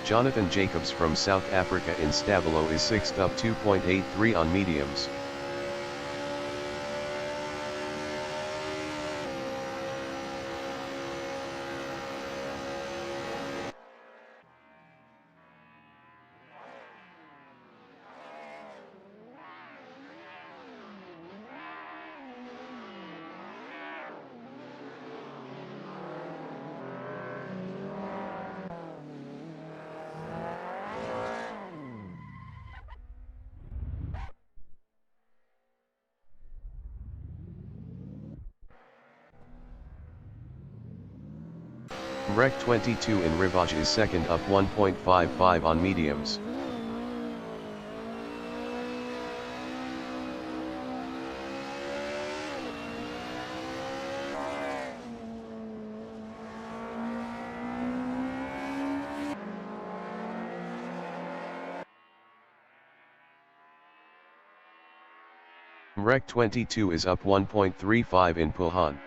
Jonathan Jacobs from South Africa in Stabilo is 6th up 2.83 on mediums. Rec 22 in Rivage is 2nd up 1.55 on mediums. Rec 22 is up 1.35 in Puhan.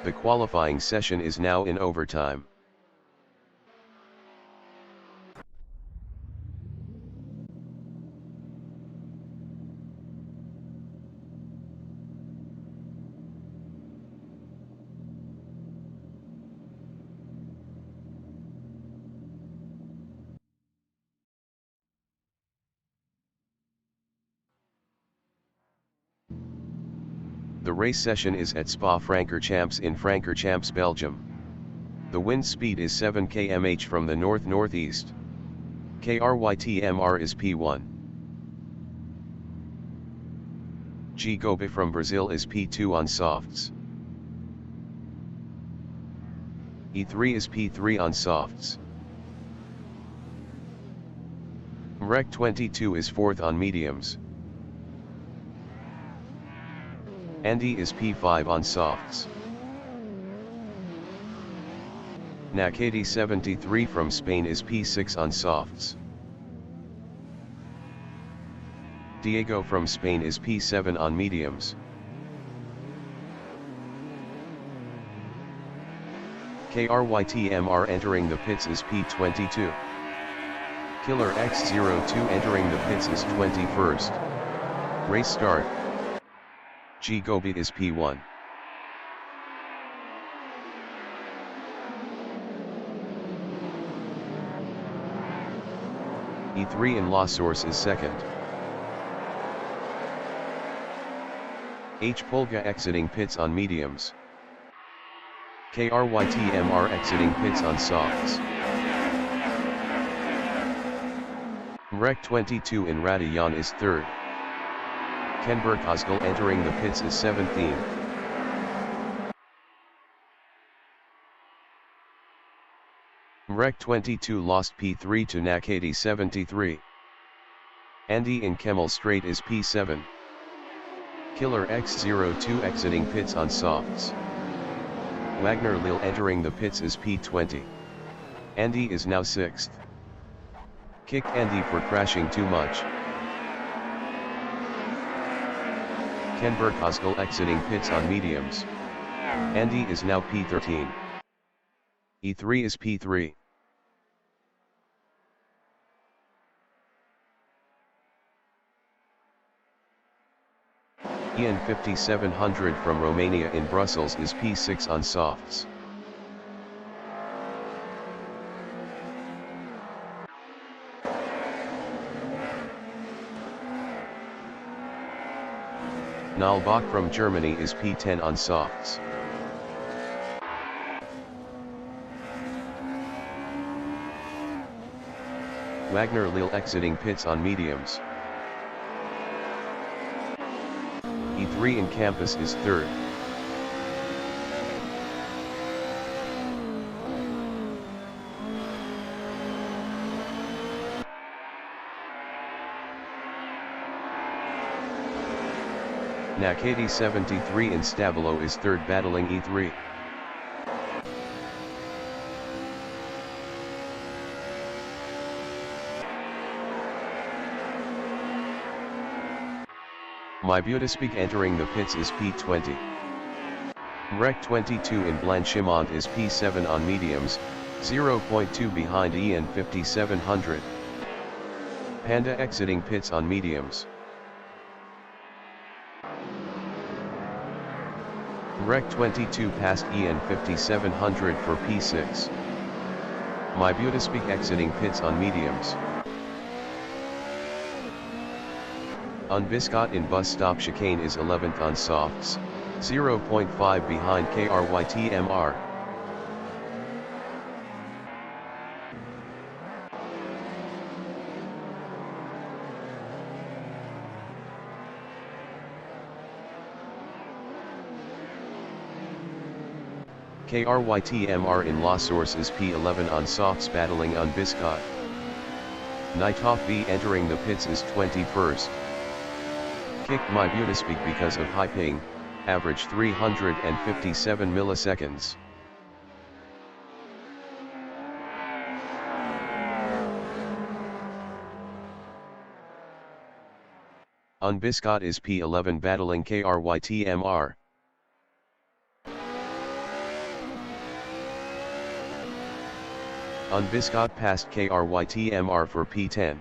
The qualifying session is now in overtime. The race session is at Spa-Francorchamps in Francorchamps, Belgium. The wind speed is 7 km/h from the north-northeast. KRYTMR is P1. G-Gobi from Brazil is P2 on softs. E3 is P3 on softs. Rec 22 is 4th on mediums. Andy is P5 on softs. Nakati 73 from Spain is P6 on softs. Diego from Spain is P7 on mediums. KRYTMR entering the pits is P22. Killer X02 entering the pits is 21st. Race start. G-Gobi is P1. E3 in La Source is 2nd. H. Pulga exiting pits on mediums. KRYTMR exiting pits on softs. Rec 22 in Radion is 3rd. Ken Berkosgal entering the pits is 17th. Rec 22 lost P3 to Nakati 73. Andy in Kemmel Straight is P7. Killer X02 exiting pits on softs. Wagner Lil entering the pits is P20. Andy is now 6th. Kick Andy for crashing too much. Ken Berkosgal exiting pits on mediums. Andy is now P13. E3 is P3. Ian 5700 from Romania in Brussels is P6 on softs. Nalbach from Germany is P10 on softs. Wagner Lil exiting pits on mediums. E3 in Campus is 3rd. Nakati 73 in Stabilo is 3rd battling E3. My Beautispeak entering the pits is P20. Rec 22 in Blanchimont is P7 on mediums, 0.2 behind EN 5700. Panda exiting pits on mediums. Rec 22 past EN 5700 for P6. My Beautispeak exiting pits on mediums. Unbiscot in bus stop chicane is 11th on softs, 0.5 behind KRYTMR. KRYTMR in La Source is P11 on softs battling Unbiscot. Nightoff V entering the pits is 21st. Kicked My Beautispeak because of high ping, average 357 milliseconds. Unbiscot is P11 battling KRYTMR. Unbiscot past KRYTMR for P10.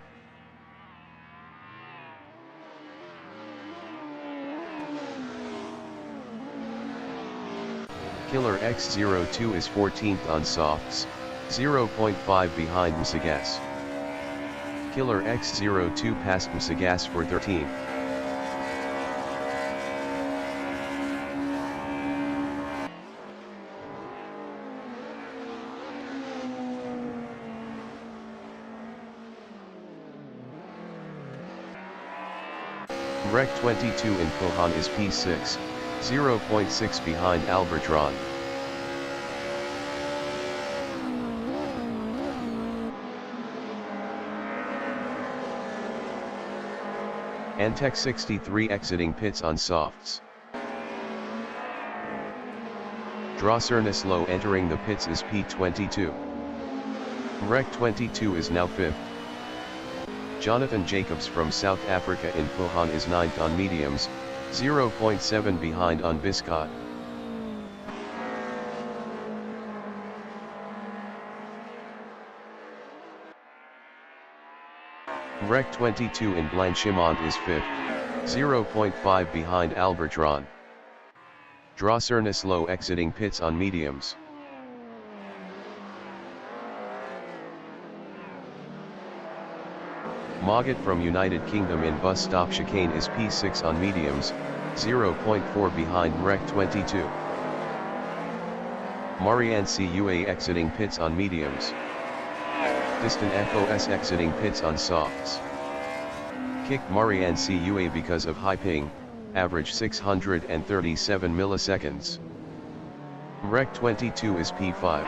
Killer X02 is 14th on softs, 0.5 behind Msagas. Killer X02 past Msagas for 13th. Rec 22 in Pohan is P6, 0.6 behind Albertron. Antec 63 exiting pits on softs. Drosernus Low entering the pits is P22. Rec 22 is now 5th. Jonathan Jacobs from South Africa in Pohan is 9th on mediums, 0.7 behind Unbiscot. Rec 22 in Blanchimont is 5th, 0.5 behind Albertron. Drosernus Low exiting pits on mediums. Mogget from United Kingdom in bus stop chicane is P6 on mediums, 0.4 behind Rec 22. Marianne CUA exiting pits on mediums. Distant FOS exiting pits on softs. Kicked Marianne CUA because of high ping, average 637 milliseconds. Rec 22 is P5.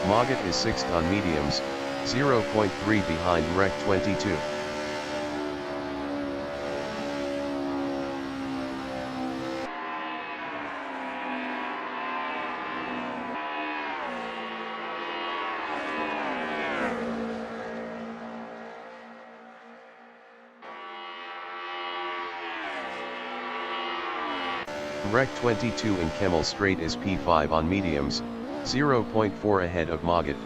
Mogget is 6th on mediums, 0.3 behind Rec 22. Rec 22 in Kemmel Strait is P5 on mediums, 0.4 ahead of Mogget.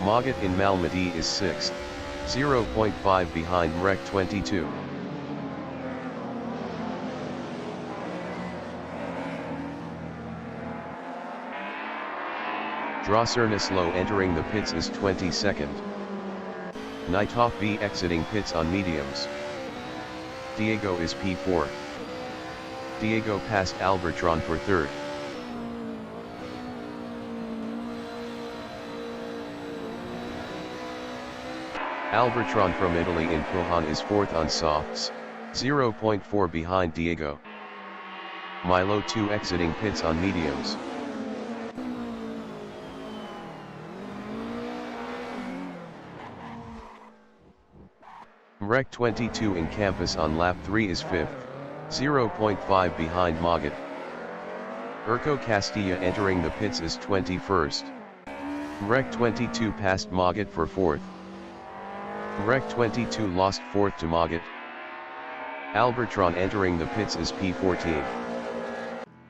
Mogget in Malmedy is 6th, 0.5 behind Rec 22. Drosernus Low entering the pits is 22nd. Nightoff V exiting pits on mediums. Diego is P4. Diego past Albertron for 3rd. Albertron from Italy in Pohan is 4th on softs, 0.4 behind Diego. Milo 2 exiting pits on mediums. Rec 22 in Campus on lap 3 is 5th, 0.5 behind Mogget. Urco Castilla entering the pits is 21st. Rec 22 passed Magat for 4th. Rec 22 lost 4th to Magat. Albertron entering the pits is P14.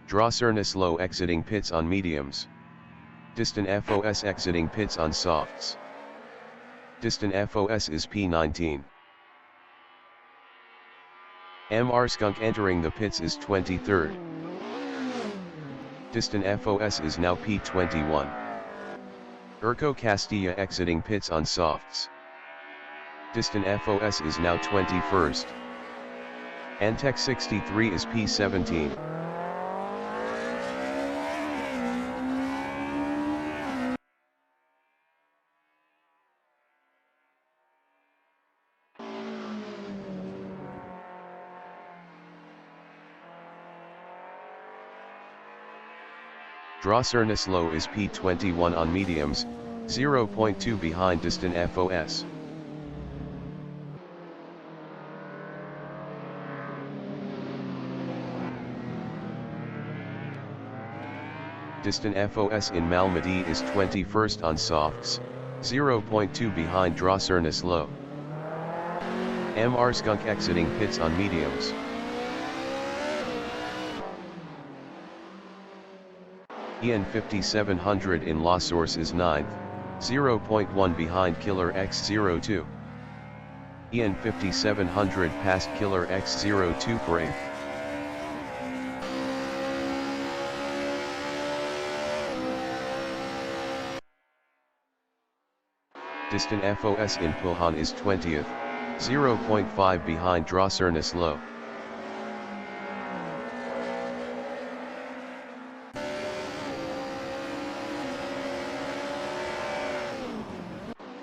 Drocernislow exiting pits on mediums. Distant FOS exiting pits on softs. Distant FOS is P19. MR Skunk entering the pits is 23rd. Distant FOS is now P21. Urco Castilla exiting pits on softs. Distant FOS is now 21st. Antec 63 is P17. Drocernislow is P21 on mediums, 0.2 behind distant FOS. Distant FOS in Malmedy is 21st on softs, 0.2 behind Drocernislow. MR Skunk exiting pits on mediums. EN 5700 in La Source is 9th, 0.1 behind Killer X02. EN 5700 passed Killer X02 for 8th. Distant FOS in Puhan is 20th, 0.5 behind Drocernislow.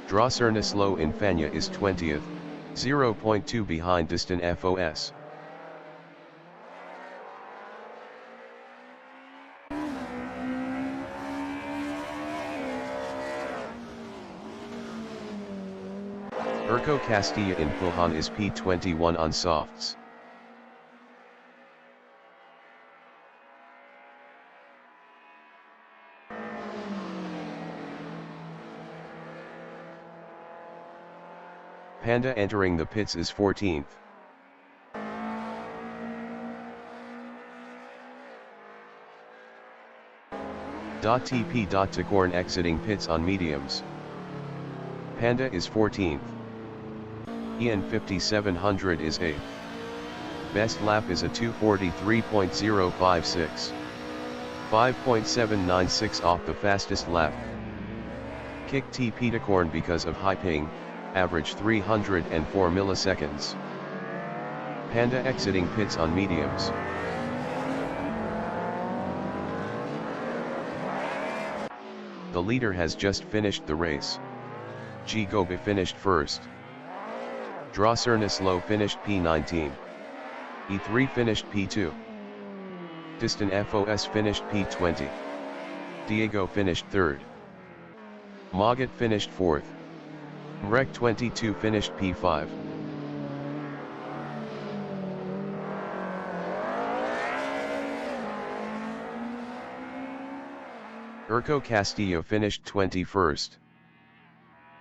Drocernislow in Fanya is 20th, 0.2 behind distant FOS. Urco Castilla in Puhan is P21 on softs. Panda entering the pits is 14th. TP. Ticorn exiting pits on mediums. Panda is 14th. EN 5700 is 8th. Best lap is a 2:43.056. 5.796 off the fastest lap. Kick TP Ticorn because of high ping, average 304 milliseconds. Panda exiting pits on mediums. The leader has just finished the race. G Gobi finished first. Drocernislow finished P19. E3 finished P2. Distant FOS finished P20. Diego finished third. Magat finished fourth. Rec 22 finished P5. Urco Castillo finished 21st.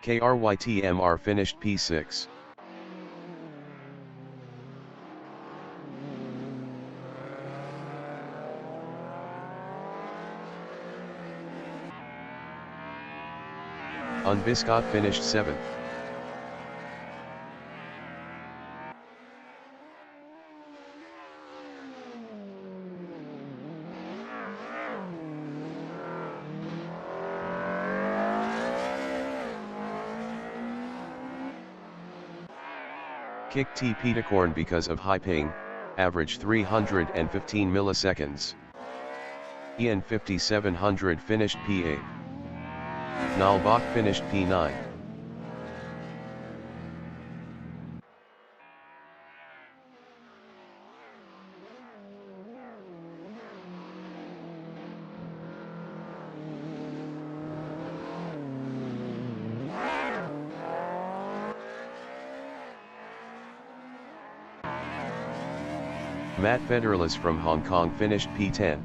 KRYTMR finished P6. Unbiscot finished 7th. Kick TP Ticorn because of high ping, average 315 milliseconds. EN 5700 finished P8. Nalbach finished P9. Matt Federlis from Hong Kong finished P10.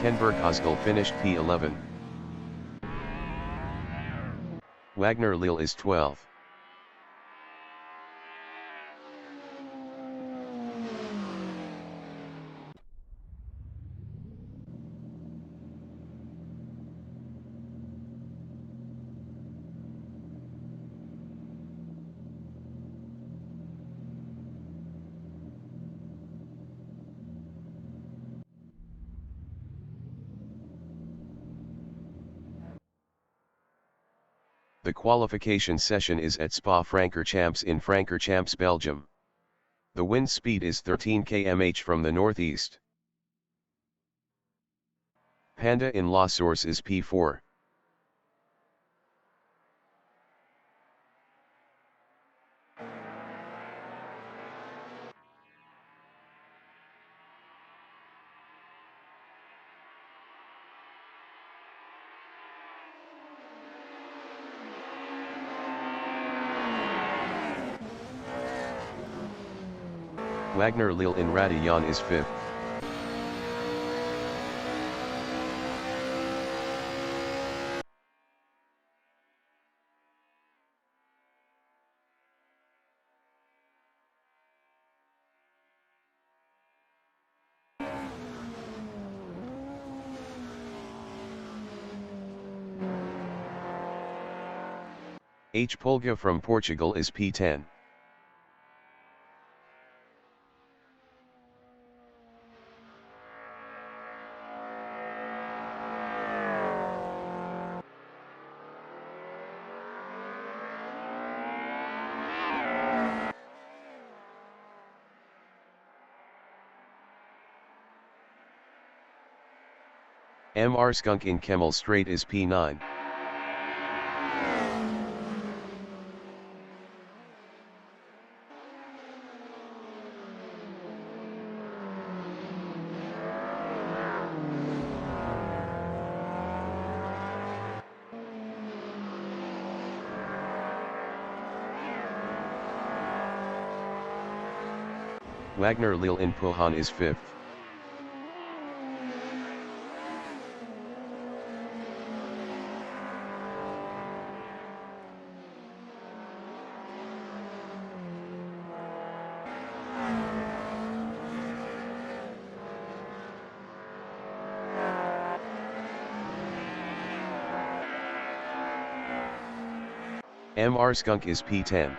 Kenberg Osgul finished P11. Wagner Lille is 12. The qualification session is at Spa-Francorchamps in Francorchamps, Belgium. The wind speed is 13 km/h from the northeast. Panda in La Source is P4. Wagner Lille in Radillon is 5th. H. Polga from Portugal is P10. M.R. Skunk in Kemmel Strait is P9. Wagner Lille in Pohon is 5th. M.R. Skunk is P10.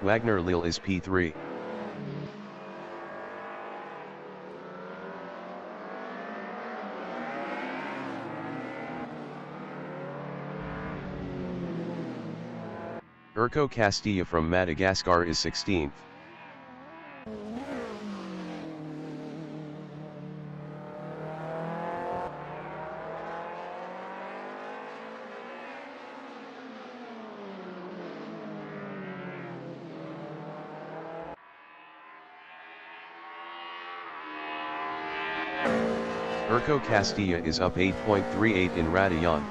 Wagner Lille is P3. Urco Castilla from Madagascar is 16th. Urco Castilla is up 8.38 in Radillon.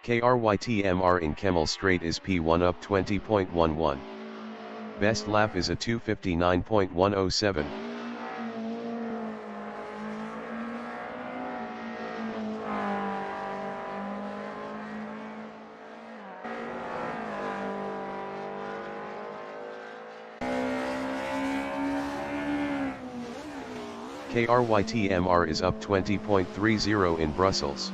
KRYTMR in Kemmel Strait is P1 up 20.11. Best lap is a 2:59.107. KRYTMR is up 20.30 in Brussels.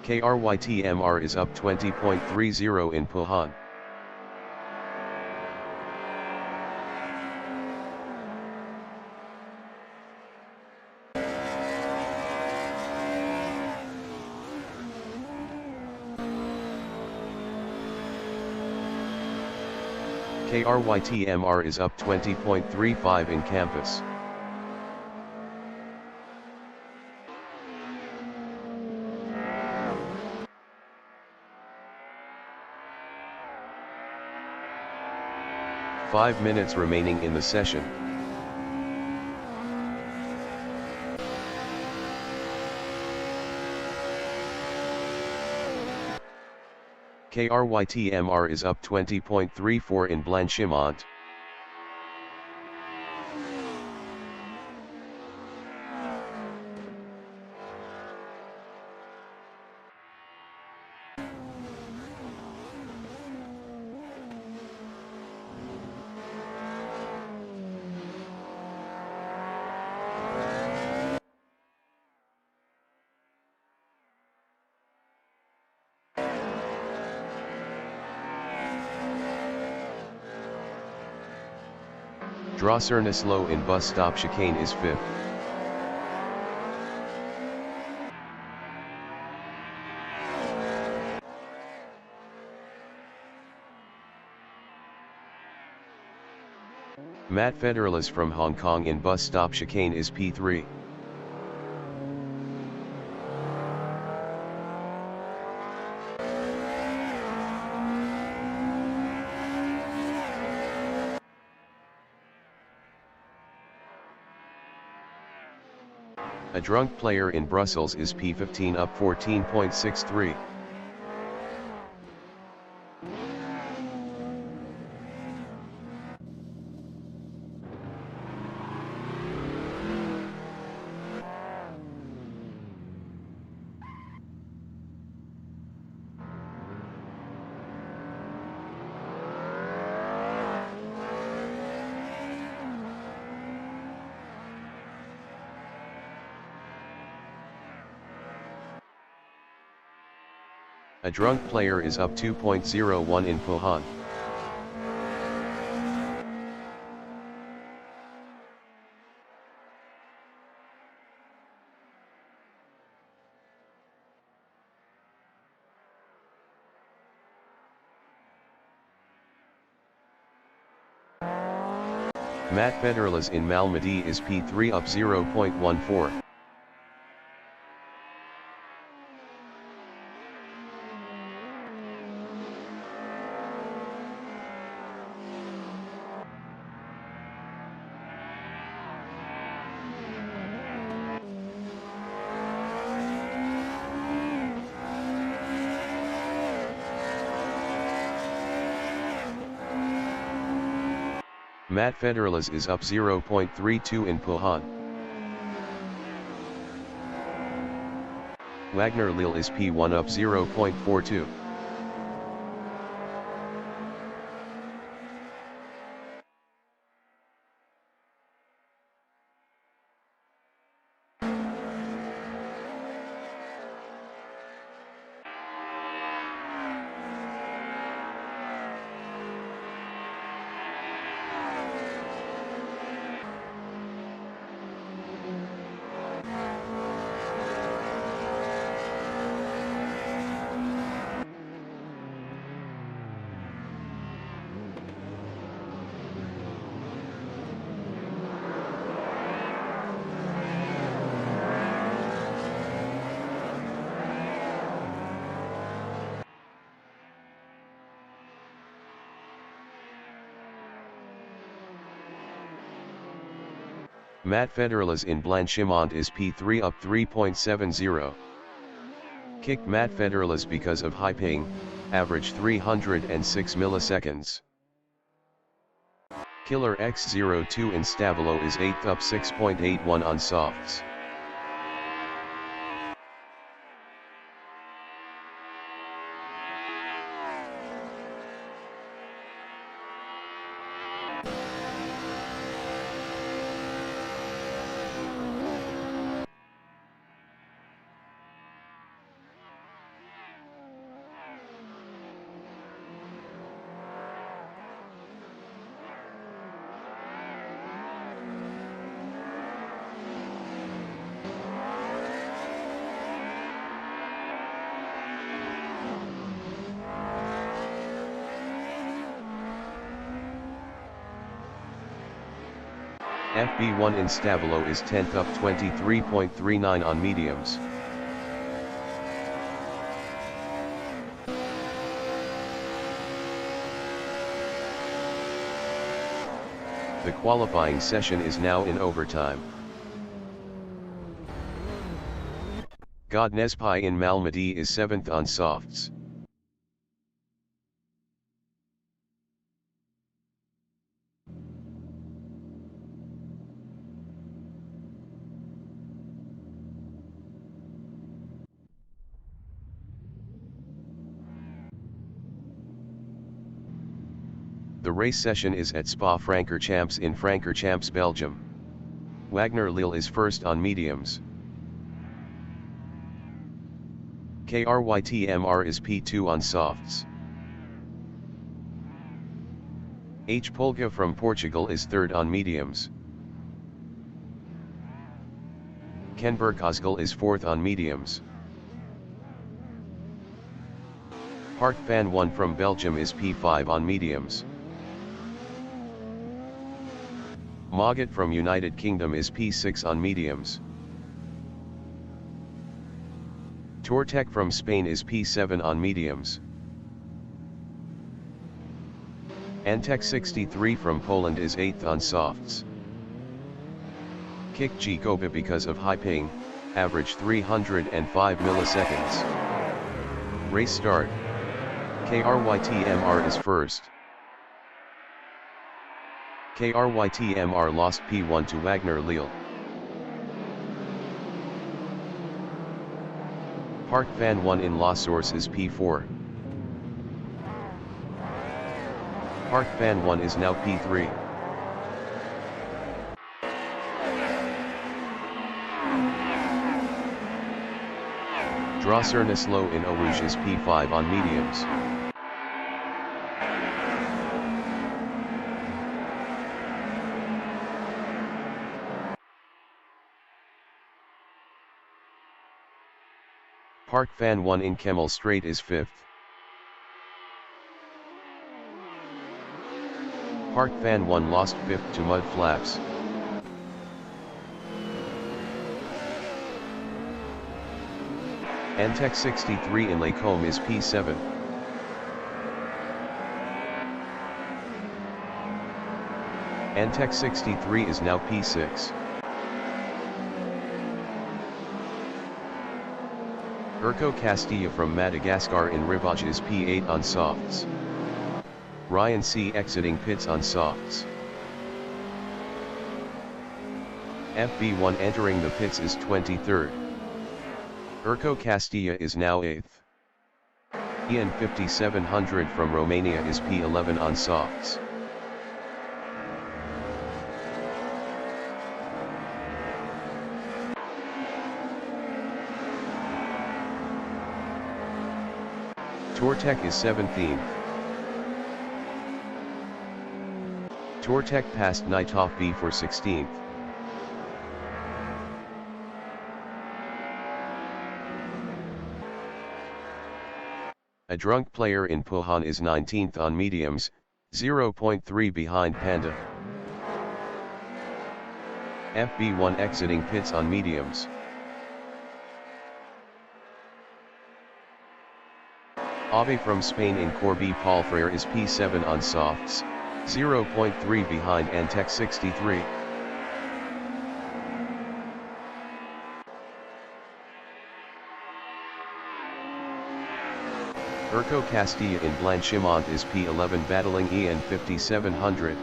KRYTMR is up 20.30 in Pohon. KRYTMR is up 20.35 in campus. Five minutes remaining in the session. KRYTMR is up 20.34 in Blanchimont. Drossernus-Low in bus stop chicane is 5th. Matt Federlis from Hong Kong in bus stop chicane is P3. A drunk player in Brussels is P15 up 14.63. A drunk player is up 2.01 in Pohang. Matt Federlis in Malmedy is P3 up 0.14. Matt Federlis is up 0.32 in Pohang. Wagner Lille is P1 up 0.42. Matt Federlis in Blanchimont is P3 up 3.70. Kicked Matt Federlis because of high ping, average 306 milliseconds. Killer X02 in Stavolo is 8th up 6.81 on softs. FB1 in Stabilo is 10th up 23.39 on mediums. The qualifying session is now in overtime. Godnespai in Malmedy is 7th on softs. The race session is at Spa-Francorchamps in Francorchamps, Belgium. Wagner Lille is first on mediums. KRYTMR is P2 on softs. H. Polga from Portugal is third on mediums. Ken Berkosgal is fourth on mediums. Park Van 1 from Belgium is P5 on mediums. Mogat from United Kingdom is P6 on mediums. Tortec from Spain is P7 on mediums. Antec 63 from Poland is 8th on softs. Kik Jikoba because of high ping, average 305 milliseconds. Race start. KRYTMR is first. KRYTMR lost P1 to Wagner Lille. Park Van 1 in La Source is P4. Park Van 1 is now P3. Drosserneslo in Eau Rouge is P5 on mediums. Park Van 1 in Kemmel Strait is 5th. Park Van 1 lost 5th to Mud Flaps. Antec 63 in Lacombe is P7. Antec 63 is now P6. Urco Castilla from Madagascar in Rivage is P8 on softs. Ryan C exiting pits on softs. FB1 entering the pits is 23rd. Urco Castilla is now 8th. Ian 5700 from Romania is P11 on softs. Tortec is 17th. Tortec passed Nitov B for 16th. A drunk player in Puhan is 19th on mediums, 0.3 behind Panda. FB1 exiting pits on mediums. Ave from Spain in Corby Palfrere is P7 on softs, 0.3 behind Antec 63. Urco Castilla in Blanchimont is P11 battling Ian 5700.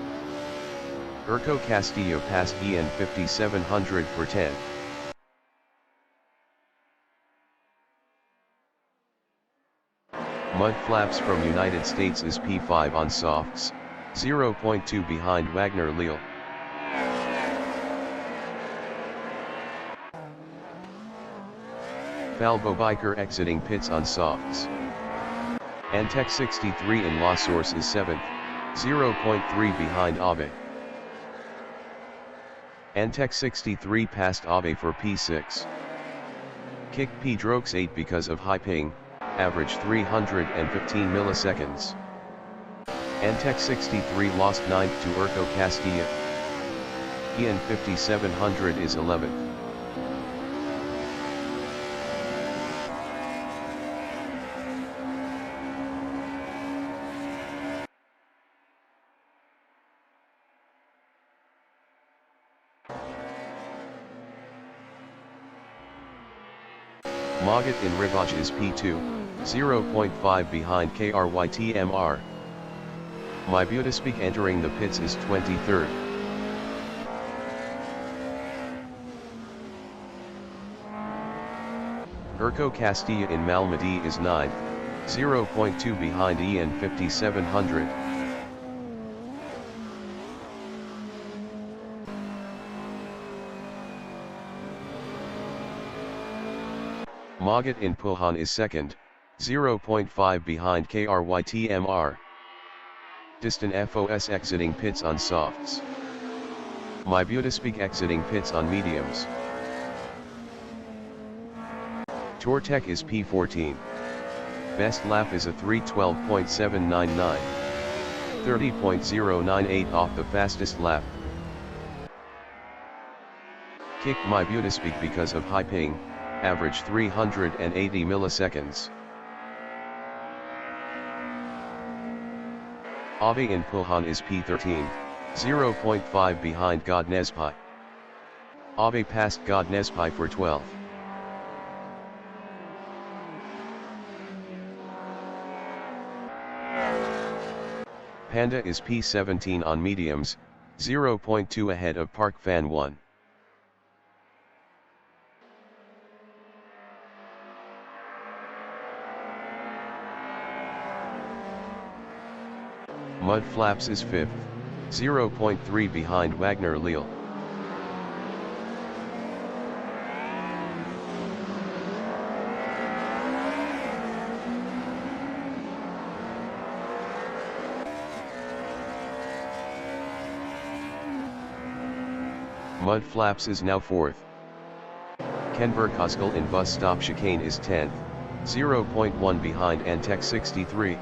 Urco Castilla passed Ian 5700 for 10. Mud Flaps from United States is P5 on softs, 0.2 behind Wagner Lille. Falbo Biker exiting pits on softs. Antec 63 in La Source is 7th, 0.3 behind Ave. Antec 63 passed Ave for P6. Kick P Drokes 8 because of high ping, average 315 milliseconds. Antec 63 lost 9th to Urco Castilla. EN 5700 is 11th. Magat in Rivage is P2, 0.5 behind KRYTMR. My Butaspeak entering the pits is 23rd. Urco Castilla in Malmedy is 9th, 0.2 behind EN 5700. Magat in Puhan is 2nd, 0.5 behind KRYTMR. Distant FOS exiting pits on softs. My Butaspeak exiting pits on mediums. Tortec is P14. Best lap is a 3:12.799. 30.098 off the fastest lap. Kicked my Butaspeak because of high ping, average 380 milliseconds. Ave in Puhan is P13, 0.5 behind Godnespai. Ave passed Godnespai for 12th. Panda is P17 on mediums, 0.2 ahead of Park Fan 1. Mud Flaps is 5th, 0.3 behind Wagner Lille. Mud Flaps is now 4th. Kenberg Hoskel in Bus Stop Chicane is 10th, 0.1 behind Antec 63.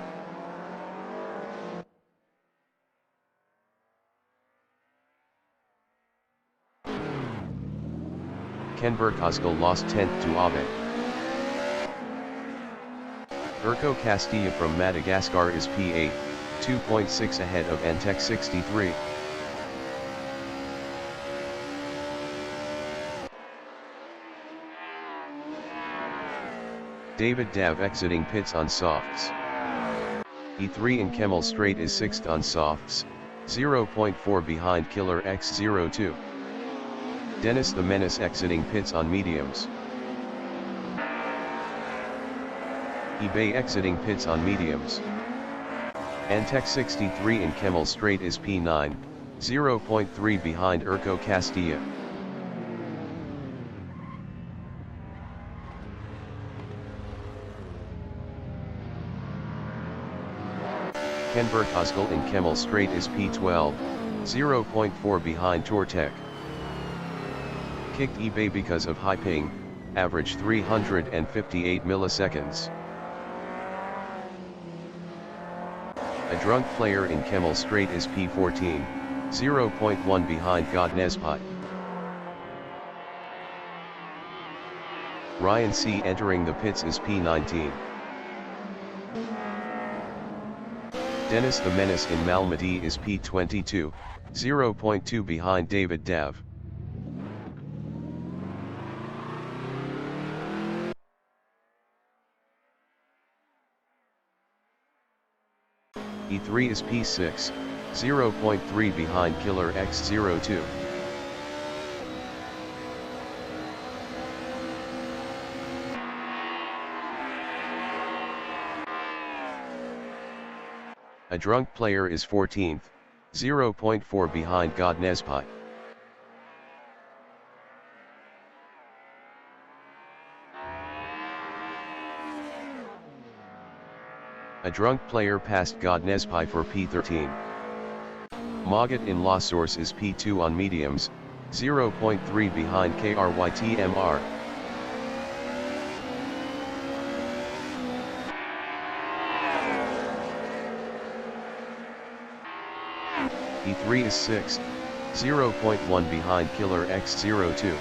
Kenberg Hoskel lost 10th to Ave. Urco Castilla from Madagascar is P8, 2.6 ahead of Antec 63. David Dav exiting pits on softs. E3 in Kemmel Straight is 6th on softs, 0.4 behind Killer X02. Dennis the Menace exiting pits on mediums. eBay exiting pits on mediums. Antec 63 in Kemmel Straight is P9, 0.3 behind Urco Castilla. Kenberg Hoskel in Kemmel Straight is P12, 0.4 behind Tortec. Kicked eBay because of high ping, average 358 milliseconds. A drunk player in Kemmel Straight is P14, 0.1 behind Godnespai. Ryan C entering the pits is P19. Dennis the Menace in Malmedy is P22, 0.2 behind David Dav. E3 is P6, 0.3 behind Killer X02. A drunk player is 14th, 0.4 behind Godnespai. A drunk player passed Godnespai for P13. Magat in La Source is P2 on mediums, 0.3 behind KRYTMR. E3 is 6th, 0.1 behind Killer X02.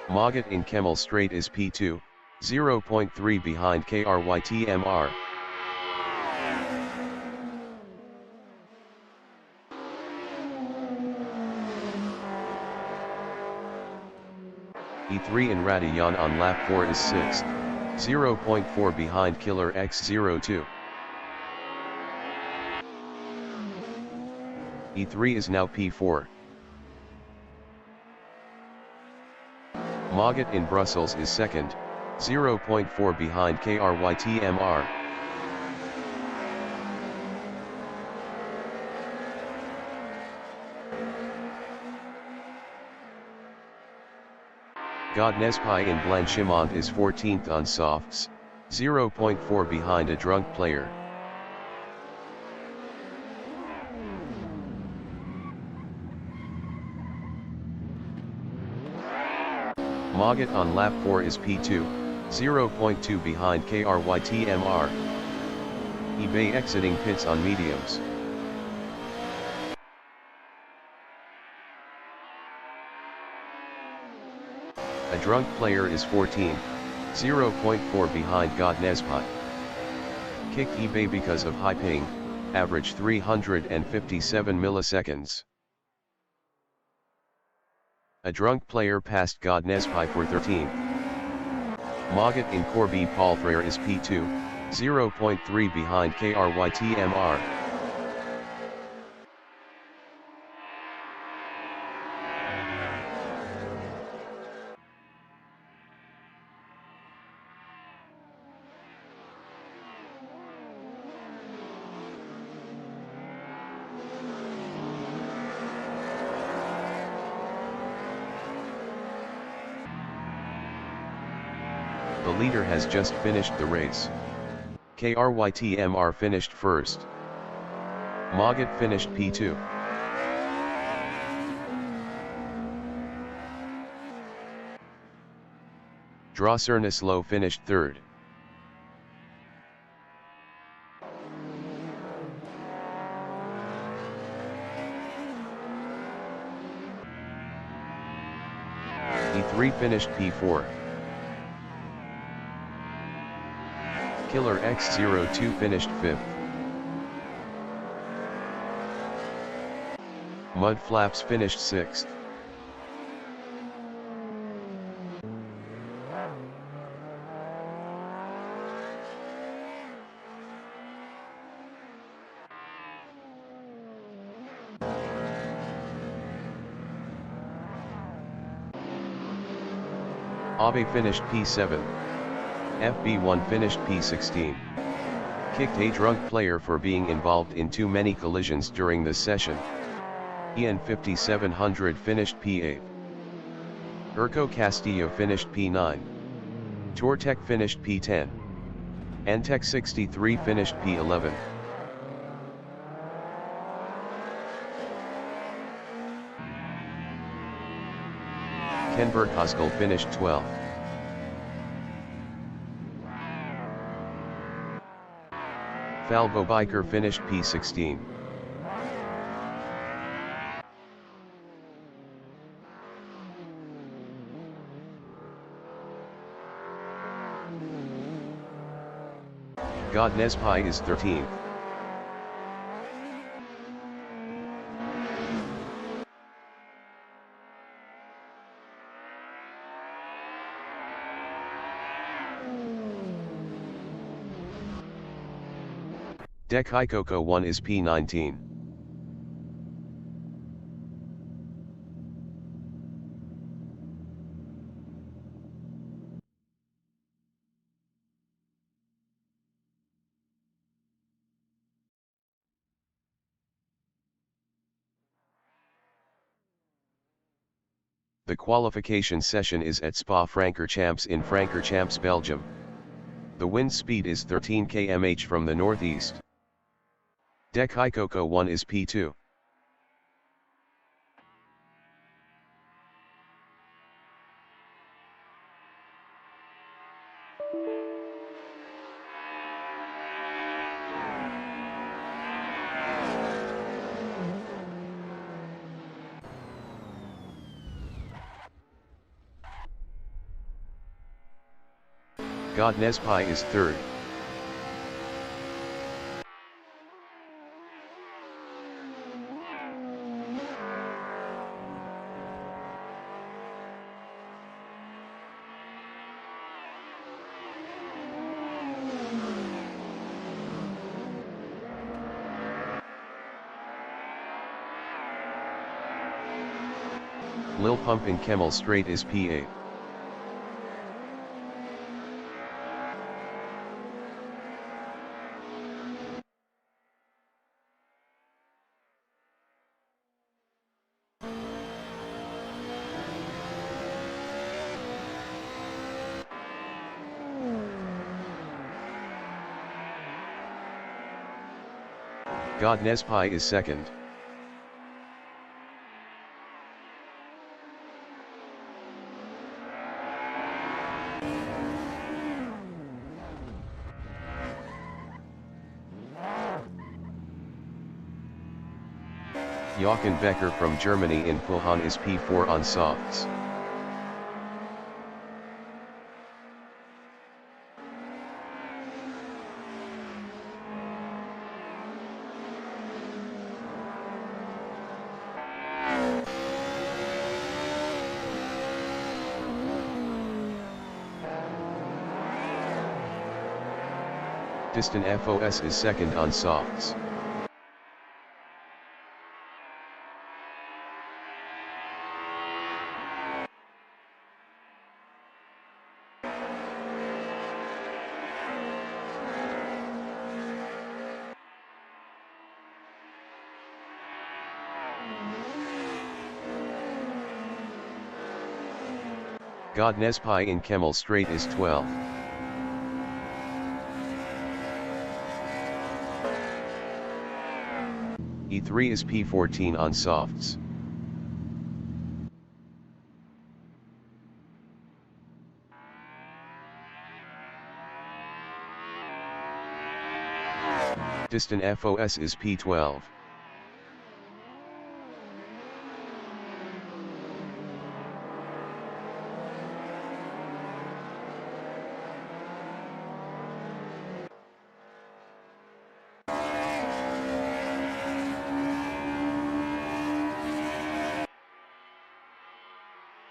Magat in Kemmel Straight is P2, 0.3 behind KRYTMR. E3 in Radion on lap 4 is 6th, 0.4 behind Killer X02. E3 is now P4. Magat in Brussels is 2nd, 0.4 behind KRYTMR. Godnespai in Blanchimont is 14th on softs, 0.4 behind a drunk player. Magat on lap 4 is P2, 0.2 behind KRYTMR. eBay exiting pits on mediums. A drunk player is 14th, 0.4 behind Godnespai. Kicked eBay because of high ping, average 357 milliseconds. A drunk player passed Godnespai for 13th. Magat in Corby Palfrere is P2, 0.3 behind KRYTMR. The leader has just finished the race. KRYTMR finished first. Magat finished P2. Drossernislow finished third. E3 finished P4. Killer X02 finished 5th. Mudflaps finished 6th. Abe finished P7. FB1 finished P16. Kicked a drunk player for being involved in too many collisions during the session. Ian 5700 finished P8. Urco Castillo finished P9. Tortec finished P10. Antec 63 finished P11. Ken Berkoskel finished 12th. Falvo Biker finished P16. Godnespai is 13th. Dekaikoko 1 is P19. The qualification session is at Spa-Francorchamps in Francorchamps, Belgium. The wind speed is 13 km/h from the northeast. Dekaikoko 1 is P2. Godnespai is third. Lil Pump in Kemmel Straight is P8. Godnespai is second. Jochen Becker from Germany in Puhan is P4 on softs. Distant FOS is second on softs. Godnespai in Kemmel Straight is 12. E3 is P14 on softs. Distant FOS is P12.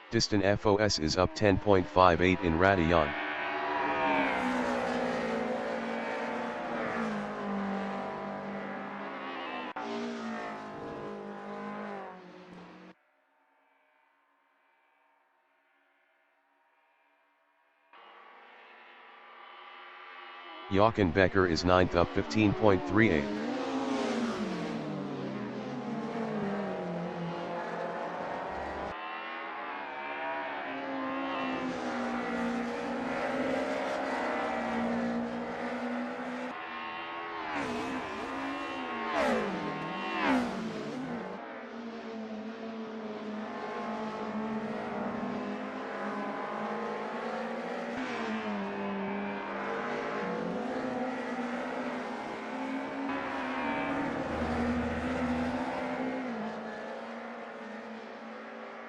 Distant FOS is up 10.58 in Radion. Jochen Becker is 9th up 15.38.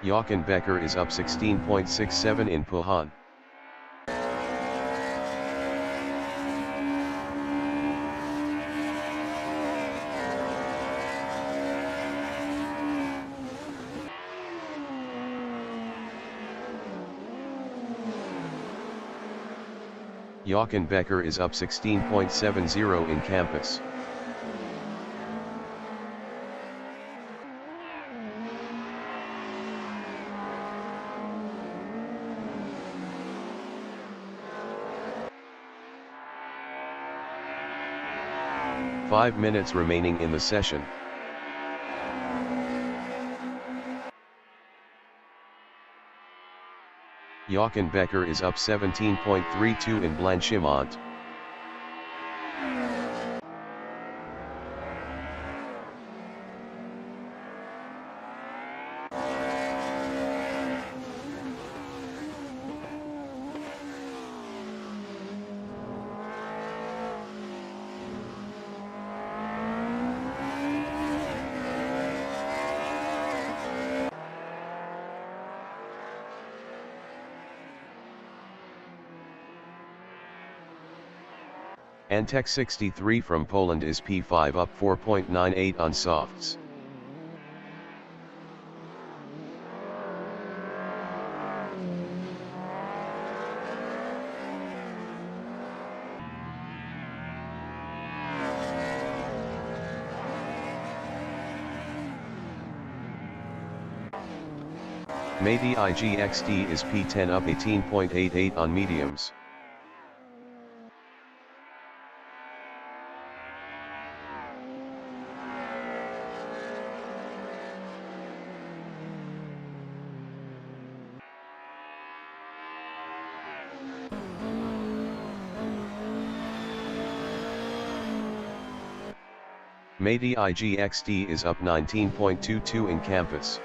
Jochen Becker is up 16.67 in Puhan. Jochen Becker is up 16.70 in Campus. Five minutes remaining in the session. Jochen Becker is up 17.32 in Blanchimont. Antec 63 from Poland is P5 up 4.98 on softs. Made IGXD is P10 up 18.88 on mediums. Made IGXD is up 19.22 in campus.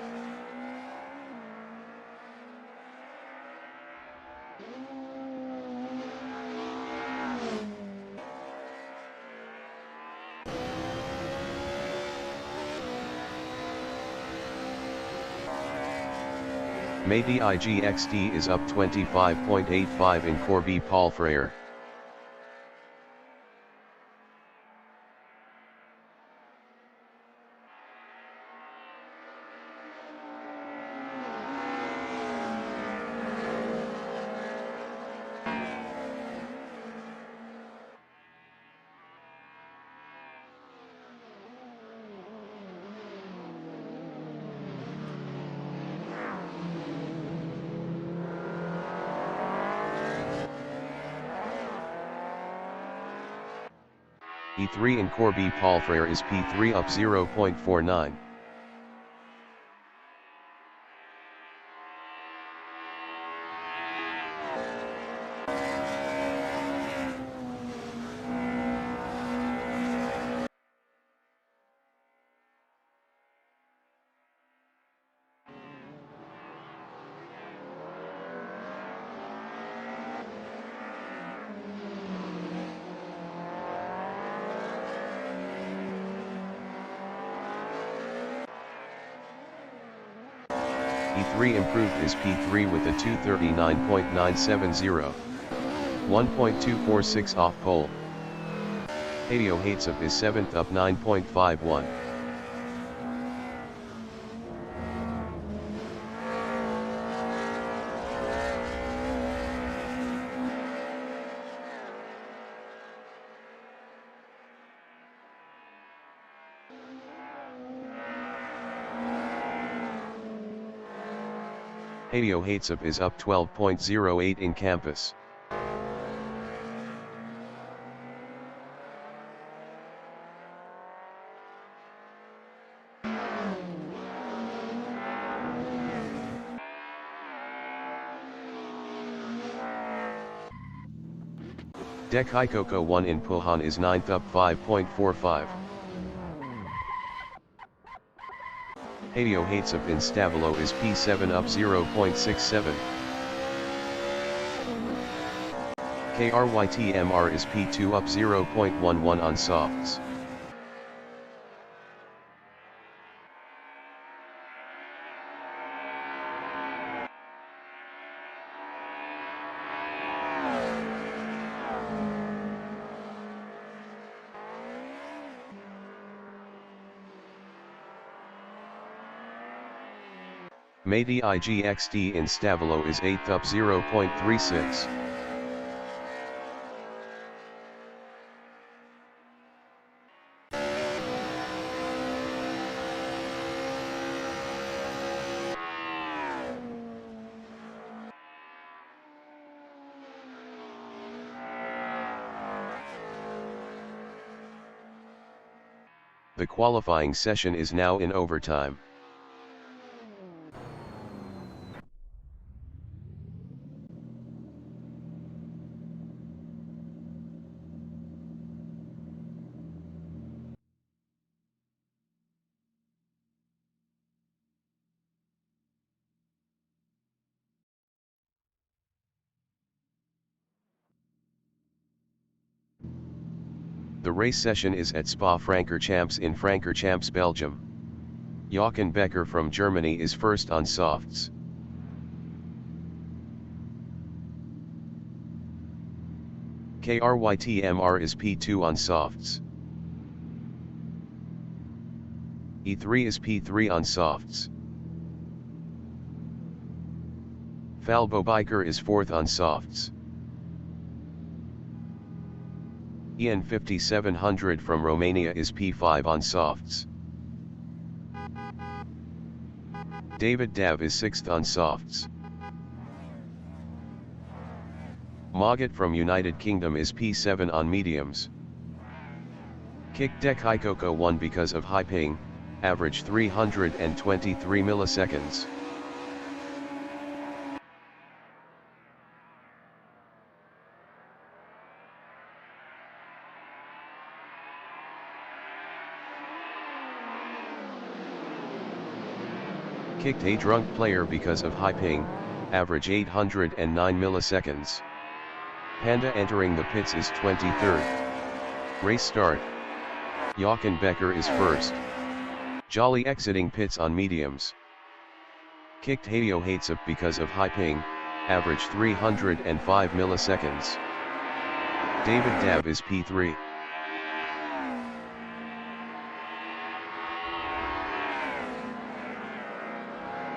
Made IGXD is up 25.85 in Corby Paul Frere. E3 in Corby Paul Frere is P3 up 0.49. E3 improved is P3 with a 239.970. 1.246 off pole. Hadio Hatesop is 7th up 9.51. Hadio Hatesop is up 12.08 in campus. Dek Hikoko 1 in Puhan is 9th up 5.45. Hadio Hatesop in Stavilo is P7 up 0.67. KRYTMR is P2 up 0.11 on softs. Made IGXD in Stavilo is 8th up 0.36. The qualifying session is now in overtime. The race session is at Spa-Francorchamps in Francorchamps, Belgium. Jochen Becker from Germany is first on softs. KRYTMR is P2 on softs. E3 is P3 on softs. Falbo Biker is 4th on softs. EN 5700 from Romania is P5 on softs. David Dav is 6th on softs. Mogat from United Kingdom is P7 on mediums. Kick Deck Hikoko won because of high ping, average 323 milliseconds. Kicked a drunk player because of high ping, average 809 milliseconds. Panda entering the pits is 23rd. Race start. Jochen Becker is 1st. Jolly exiting pits on mediums. Kicked Hayo Hatesop because of high ping, average 305 milliseconds. David Dav is P3.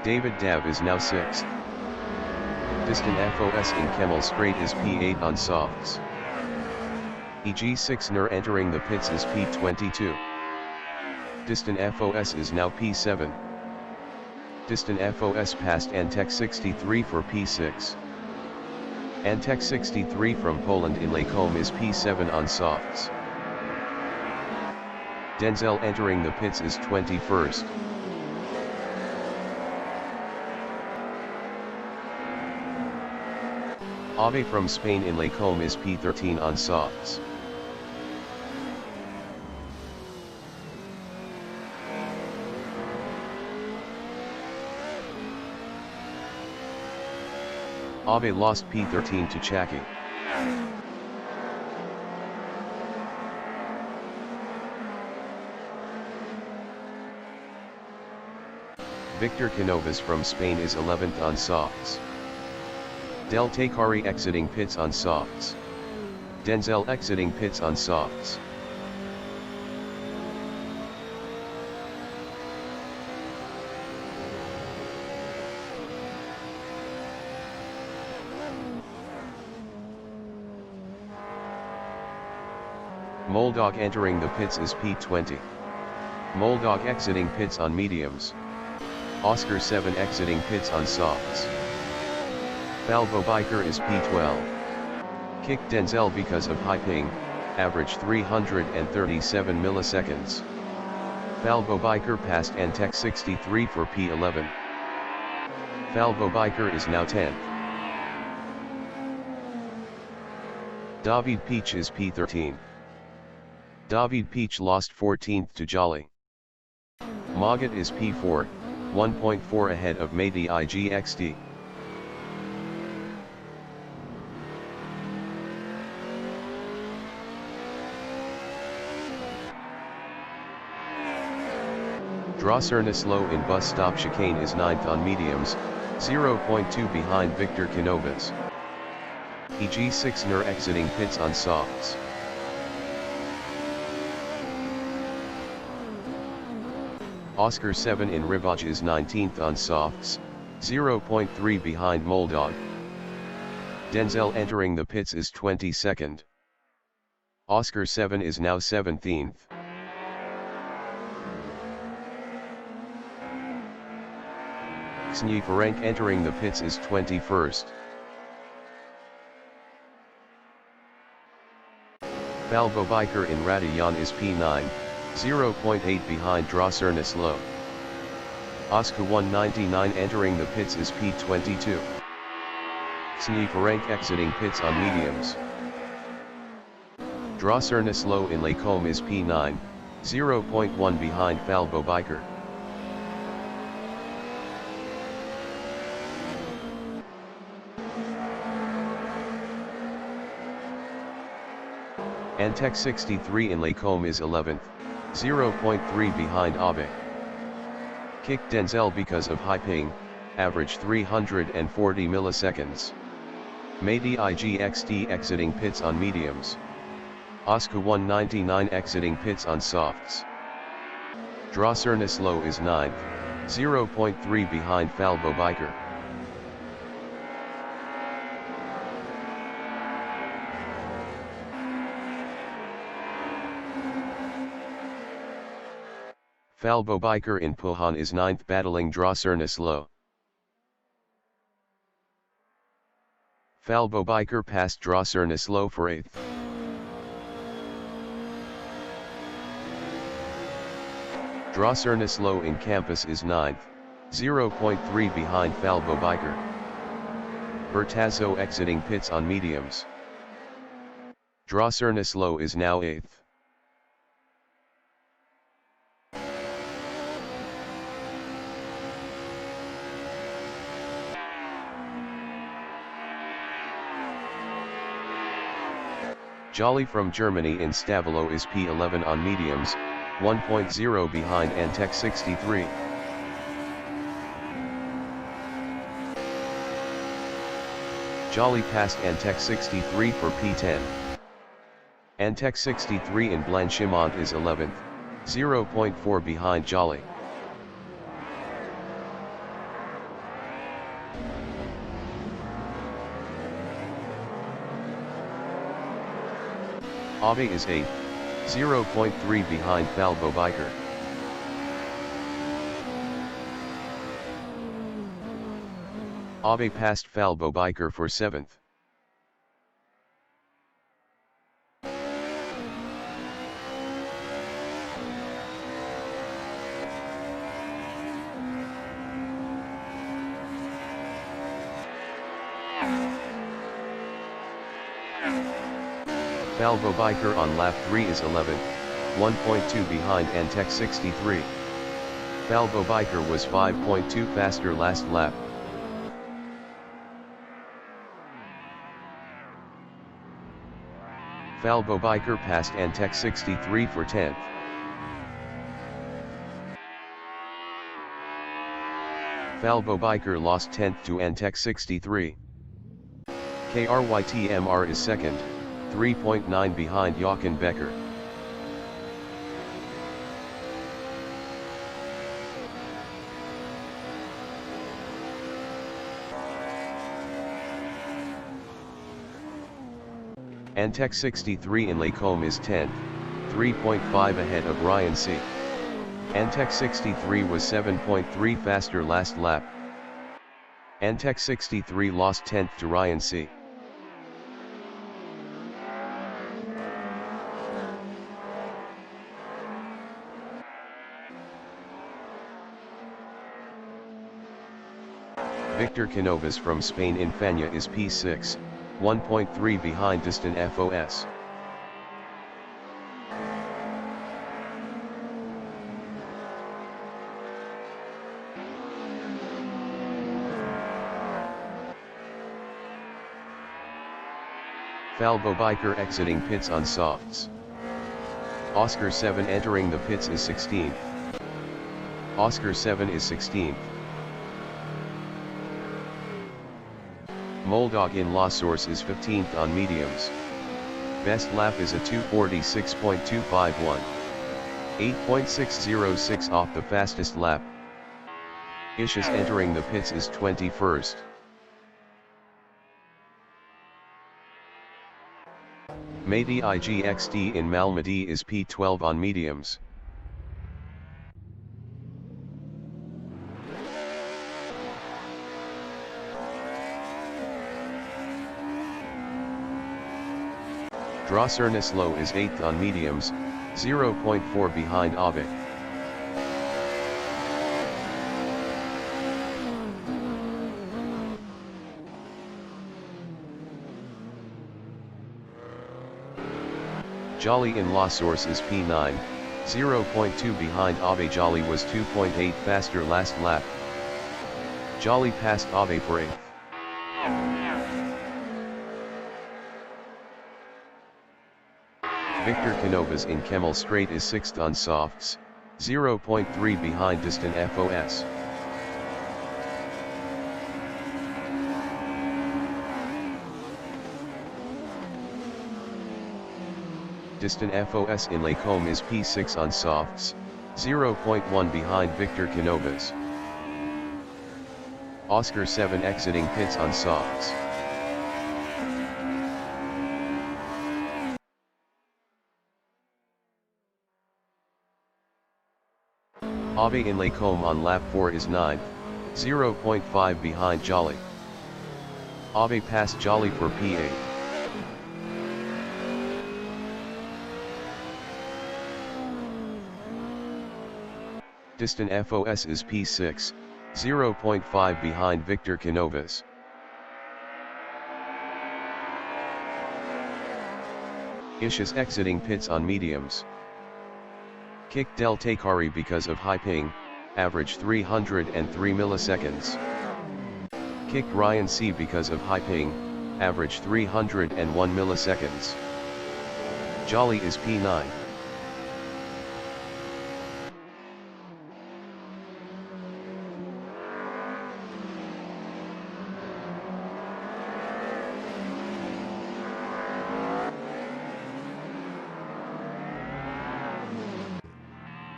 David Dav is now 6th. Distant FOS in Kemmel Straight is P8 on softs. EG6 Nur entering the pits is P22. Distant FOS is now P7. Distant FOS passed Antec 63 for P6. Antec 63 from Poland in Lacombe is P7 on softs. Denzel entering the pits is 21st. Ave from Spain in Lacombe is P13 on softs. Ave lost P13 to Chaki. Victor Canovas from Spain is 11th on softs. Del Takari exiting pits on softs. Denzel exiting pits on softs. Moldog entering the pits is P20. Moldog exiting pits on mediums. Oscar 7 exiting pits on softs. Falbo Biker is P12. Kick Denzel because of high ping, average 337 milliseconds. Falbo Biker passed Antec 63 for P11. Falbo Biker is now 10th. David Peach is P13. David Peach lost 14th to Jolly. Mogat is P4, 1.4 ahead of Mehdi IGXD. Drossernis low in bus stop chicane is 9th on mediums, 0.2 behind Victor Canovas. EG6 Nur exiting pits on softs. Oscar 7 in Rivage is 19th on softs, 0.3 behind Moldog. Denzel entering the pits is 22nd. Oscar 7 is now 17th. Xnyi Ferenc entering the pits is 21st. Falbo Biker in Radion is P9, 0.8 behind Drossernis low. Oscar 199 entering the pits is P22. Xnyi Ferenc exiting pits on mediums. Drossernis low in Lacombe is P9, 0.1 behind Falbo Biker. Antec 63 in Lacombe is 11th, 0.3 behind Abe. Kick Denzel because of high ping, average 340 milliseconds. Mady IGXD exiting pits on mediums. Oscar 199 exiting pits on softs. Drossernislow is 9th, 0.3 behind Falbo Biker. Falbo Biker in Puhan is 9th battling Drossernislow. Falbo Biker passed Drossernislow for 8th. Drossernislow in Campus is 9th, 0.3 behind Falbo Biker. Bertazzo exiting pits on mediums. Drossernislow is now 8th. Jolly from Germany in Stavelo is P11 on mediums, 1.0 behind Antec 63. Jolly passed Antec 63 for P10. Antec 63 in Blanchimont is 11th, 0.4 behind Jolly. Abe is 8th, 0.3 behind Falbo Biker. Abe passed Falbo Biker for 7th. Falbo Biker on lap 3 is 11th, 1.2 behind Antec 63. Falbo Biker was 5.2 faster last lap. Falbo Biker passed Antec 63 for 10th. Falbo Biker lost 10th to Antec 63. KRYTMR is 2nd, 3.9 behind Jochen Becker. Antec 63 in Lacombe is 10th, 3.5 ahead of Ryan C. Antec 63 was 7.3 faster last lap. Antec 63 lost 10th to Ryan C. Victor Canovas from Spain in Fania is P6, 1.3 behind Distan FOS. Falbo Biker exiting pits on softs. Oscar 7 entering the pits is 16th. Oscar 7 is 16th. Moldog in La Source is 15th on mediums. Best lap is a 2:46.251. 8.606 off the fastest lap. Ishis entering the pits is 21st. Mady IGXD in Malmedy is P12 on mediums. Drossernislow is 8th on mediums, 0.4 behind Abe. Jolly in La Source is P9, 0.2 behind Abe. Jolly was 2.8 faster last lap. Jolly passed Abe for 8th. Victor Canovas in Kemmel Straight is 6th on softs, 0.3 behind Distan FOS. Distant FOS in Lacombe is P6 on softs, 0.1 behind Victor Canovas. Oscar 7 exiting pits on softs. Abe in Lacombe on lap 4 is 9th, 0.5 behind Jolly. Abe passed Jolly for P8. Distant FOS is P6, 0.5 behind Victor Canovas. Ish is exiting pits on mediums. Kick Del Takari because of high ping, average 303 milliseconds. Kick Ryan C because of high ping, average 301 milliseconds. Jolly is P9.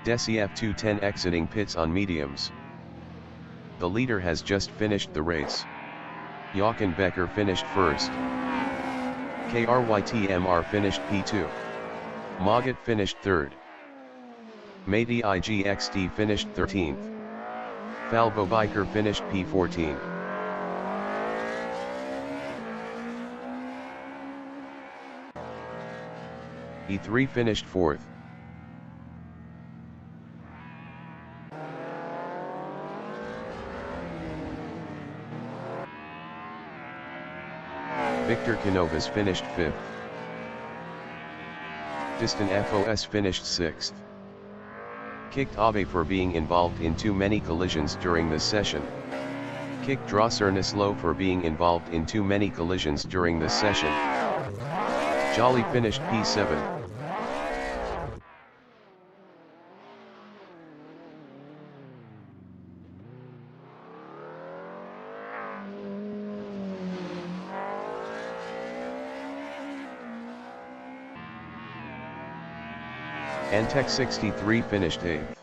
Desi F210 exiting pits on mediums. The leader has just finished the race. Jochen Becker finished first. KRYTMR finished P2. Mogget finished third. Matey IGXD finished 13th. Falvo Biker finished P14. E3 finished 4th. Victor Canovas finished 5th. Distant FOS finished 6th. Kicked Abe for being involved in too many collisions during this session. Kicked Drossernislow for being involved in too many collisions during this session. Jolly finished P7. Antec 63 finished 8th.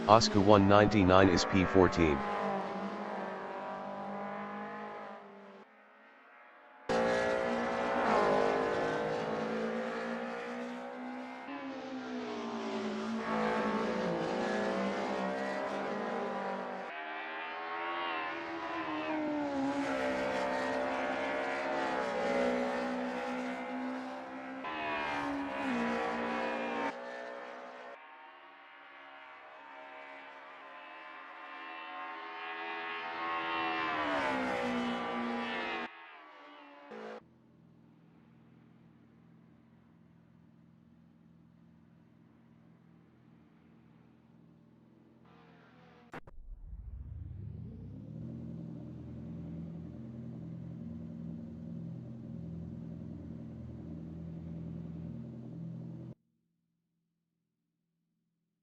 Oscar 199 is P14.